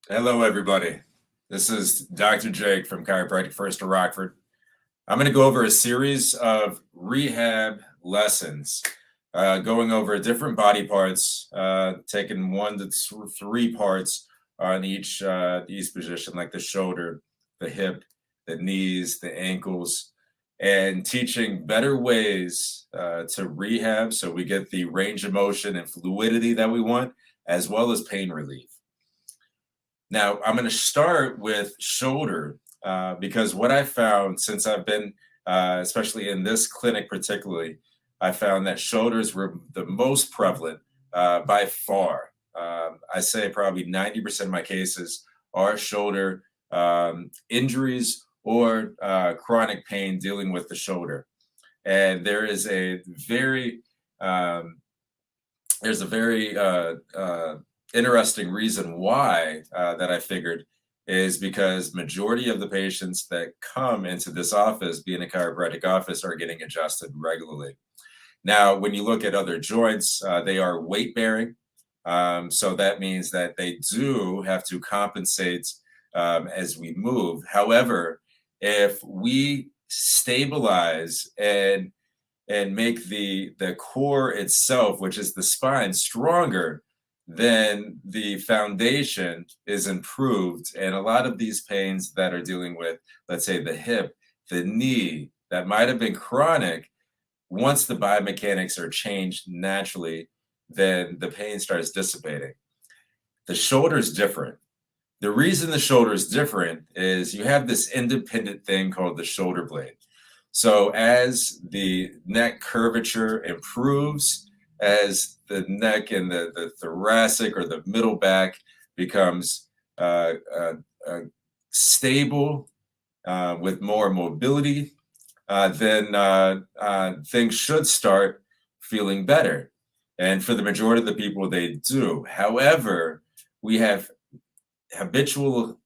Hello, everybody. This is Dr. Jake from Chiropractic First of Rockford. I'm going to go over a series of rehab lessons, going over different body parts, taking 1 to 3 parts on each position, like the shoulder, the hip, the knees, the ankles, and teaching better ways to rehab so we get the range of motion and fluidity that we want, as well as pain relief. Now, I'm going to start with shoulder because what I found since I've been, especially in this clinic particularly, I found that shoulders were the most prevalent by far. I say probably 90% of my cases are shoulder injuries or chronic pain dealing with the shoulder. And um, there's a very interesting reason why that I figured is because majority of the patients that come into this office, being a chiropractic office, are getting adjusted regularly. Now, when you look at other joints, they are weight bearing. So that means that they do have to compensate as we move. However, if we stabilize and make the core itself, which is the spine, stronger, then the foundation is improved. And a lot of these pains that are dealing with, let's say the hip, the knee, that might have been chronic, once the biomechanics are changed naturally, then the pain starts dissipating. The shoulder is different. The reason the shoulder is different is you have this independent thing called the shoulder blade. So as the neck curvature improves, as the neck and the thoracic or the middle back becomes uh, uh, uh, stable with more mobility, then things should start feeling better. And for the majority of the people, they do. However, we have habitual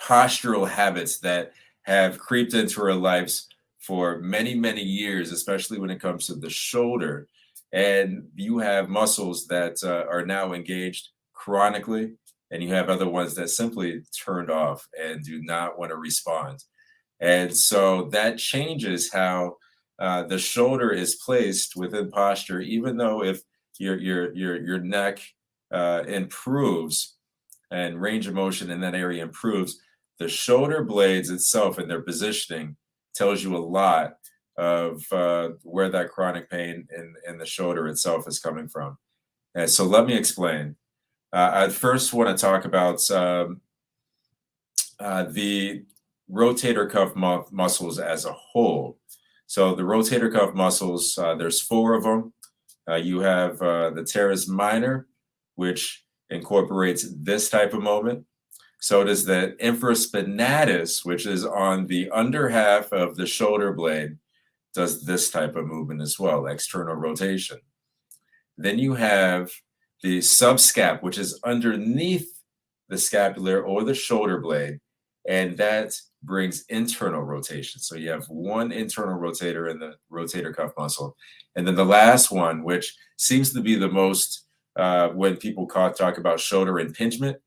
postural habits that have creeped into our lives for many, many years, especially when it comes to the shoulder. And you have muscles that are now engaged chronically, and you have other ones that simply turned off and do not want to respond. And so that changes how the shoulder is placed within posture, even though if your neck improves and range of motion in that area improves, the shoulder blades itself and their positioning tells you a lot of where that chronic pain in the shoulder itself is coming from. And so let me explain. I first want to talk about the rotator cuff muscles as a whole. So the rotator cuff muscles, there's 4 of them. You have the teres minor, which incorporates this type of movement. So does the infraspinatus, which is on the under half of the shoulder blade, does this type of movement as well, external rotation. Then you have the subscap, which is underneath the scapular or the shoulder blade, and that brings internal rotation. So you have one internal rotator in the rotator cuff muscle. And then the last one, which seems to be the most, when people talk about shoulder impingement,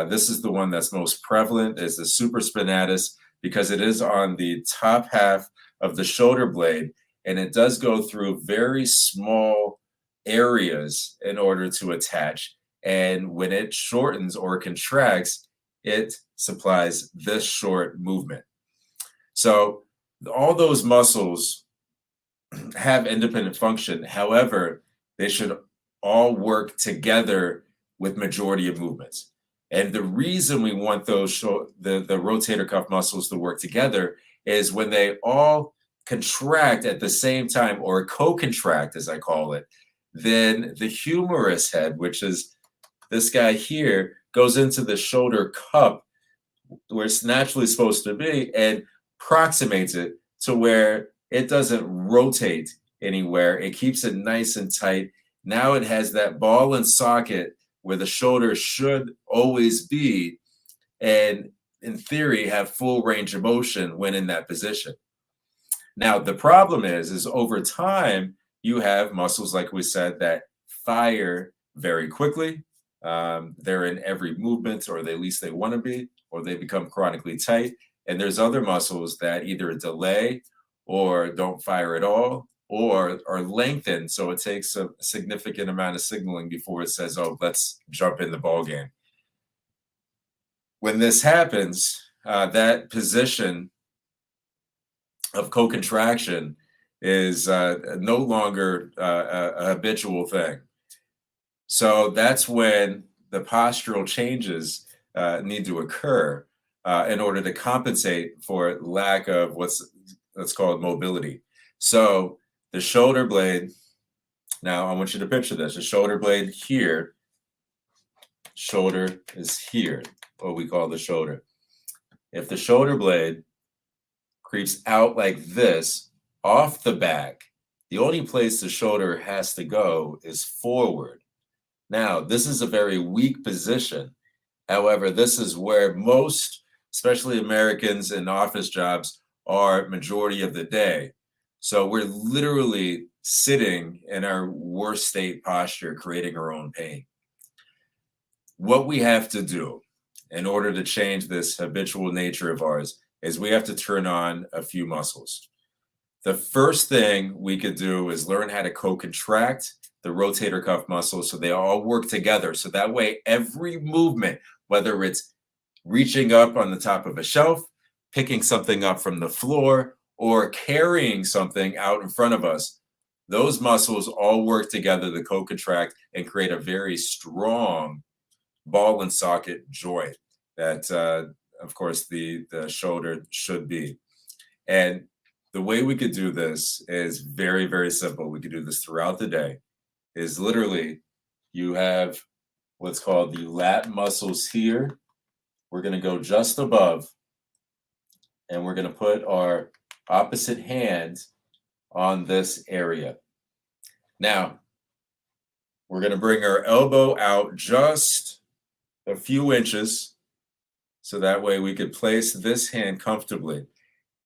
this is the one that's most prevalent, is the supraspinatus, because it is on the top half of the shoulder blade, and it does go through very small areas in order to attach. And when it shortens or contracts, it supplies this short movement. So all those muscles have independent function. However, they should all work together with majority of movements. And the reason we want those the rotator cuff muscles to work together is when they all contract at the same time, or co-contract, as I call it, then the humerus head, which is this guy here, goes into the shoulder cup where it's naturally supposed to be and proximates it to where it doesn't rotate anywhere. It keeps it nice and tight. Now it has that ball and socket where the shoulder should always be, and in theory have full range of motion when in that position. Now the problem is over time you have muscles, like we said, that fire very quickly, They're in every movement, or at least they want to be, or they become chronically tight. And there's other muscles that either delay or don't fire at all, or are lengthened. So it takes a significant amount of signaling before it says, oh, let's jump in the ball game. When this happens, that position of co-contraction is no longer a habitual thing. So that's when the postural changes need to occur in order to compensate for lack of what's called mobility. So the shoulder blade, now I want you to picture this, the shoulder blade here, shoulder is here, what we call the shoulder. If the shoulder blade creeps out like this off the back, the only place the shoulder has to go is forward. Now, this is a very weak position. However, this is where most, especially Americans in office jobs, are majority of the day. So we're literally sitting in our worst state posture, creating our own pain. What we have to do in order to change this habitual nature of ours is we have to turn on a few muscles. The first thing we could do is learn how to co-contract the rotator cuff muscles so they all work together. So that way, every movement, whether it's reaching up on the top of a shelf, picking something up from the floor, or carrying something out in front of us, those muscles all work together to co-contract and create a very strong ball and socket joint that, of course, the shoulder should be. And the way we could do this is very, very simple. We could do this throughout the day. Is literally you have what's called the lat muscles here. We're going to go just above, and we're going to put our opposite hand on this area. Now, we're going to bring our elbow out just a few inches, so that way we could place this hand comfortably.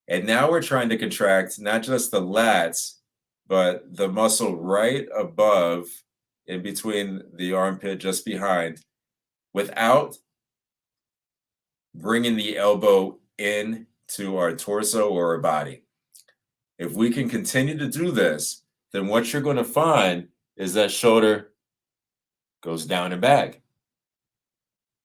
And now we're trying to contract not just the lats, but the muscle right above, in between the armpit, just behind, without bringing the elbow in to our torso or our body. If we can continue to do this, then what you're going to find is that shoulder goes down and back.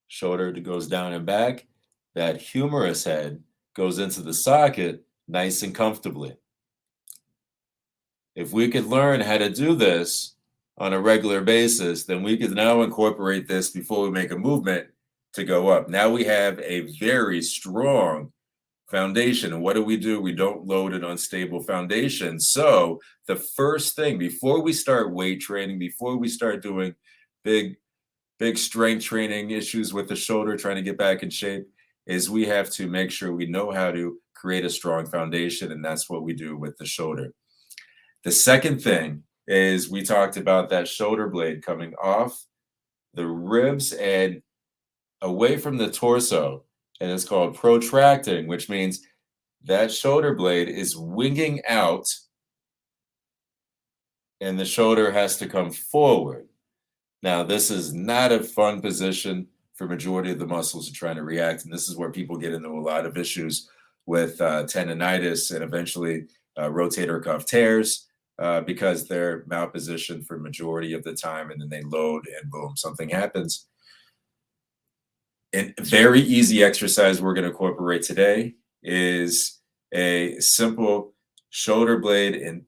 Shoulder goes down and back. That humerus head goes into the socket nice and comfortably. If we could learn how to do this on a regular basis, then we could now incorporate this before we make a movement to go up. Now we have a very strong foundation. And what do? We don't load an unstable foundation. So the first thing, before we start weight training, before we start doing big strength training issues with the shoulder, trying to get back in shape, is we have to make sure we know how to create a strong foundation. And that's what we do with the shoulder. The second thing is we talked about that shoulder blade coming off the ribs and away from the torso, and it's called protracting, which means that shoulder blade is winging out and the shoulder has to come forward. Now, this is not a fun position for majority of the muscles are trying to react, and this is where people get into a lot of issues with tendonitis and eventually rotator cuff tears. Because they're malpositioned for majority of the time, and then they load and boom, something happens. A very easy exercise we're going to incorporate today is a simple shoulder blade and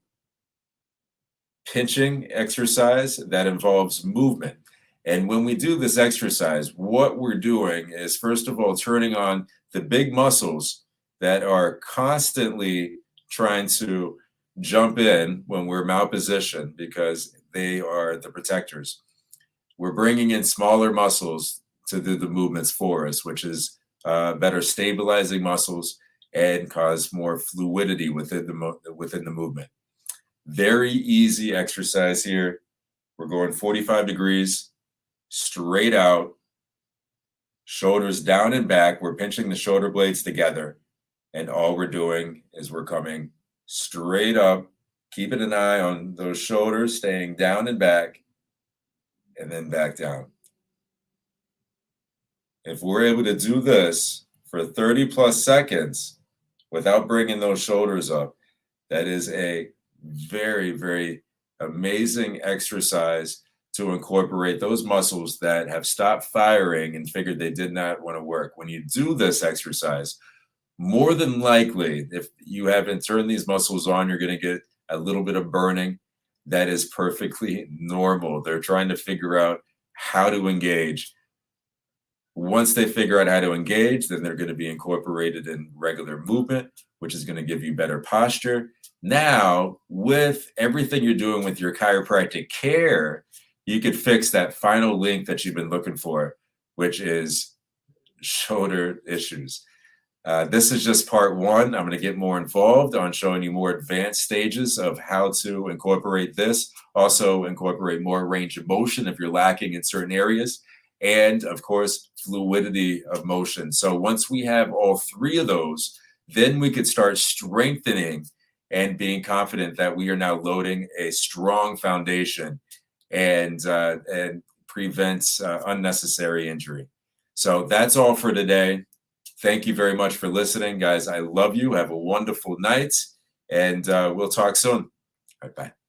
pinching exercise that involves movement. And when we do this exercise, what we're doing is, first of all, turning on the big muscles that are constantly trying to jump in when we're malpositioned because they are the protectors. We're bringing in smaller muscles to do the movements for us, which is better stabilizing muscles and cause more fluidity within the movement. Very easy exercise here. We're going 45 degrees, straight out, shoulders down and back. We're pinching the shoulder blades together, and all we're doing is we're coming straight up, keeping an eye on those shoulders, staying down and back, and then back down. If we're able to do this for 30 plus seconds without bringing those shoulders up, that is a very, very amazing exercise to incorporate those muscles that have stopped firing and figured they did not want to work. When you do this exercise, more than likely, if you haven't turned these muscles on, you're going to get a little bit of burning. That is perfectly normal. They're trying to figure out how to engage. Once they figure out how to engage, then they're going to be incorporated in regular movement, which is going to give you better posture. Now, with everything you're doing with your chiropractic care, you could fix that final link that you've been looking for, which is shoulder issues. This is just part one. I'm going to get more involved on showing you more advanced stages of how to incorporate this. Also incorporate more range of motion if you're lacking in certain areas. And of course, fluidity of motion. So once we have all three of those, then we could start strengthening and being confident that we are now loading a strong foundation and prevents unnecessary injury. So that's all for today. Thank you very much for listening, guys. I love you. Have a wonderful night, and we'll talk soon. All right, bye.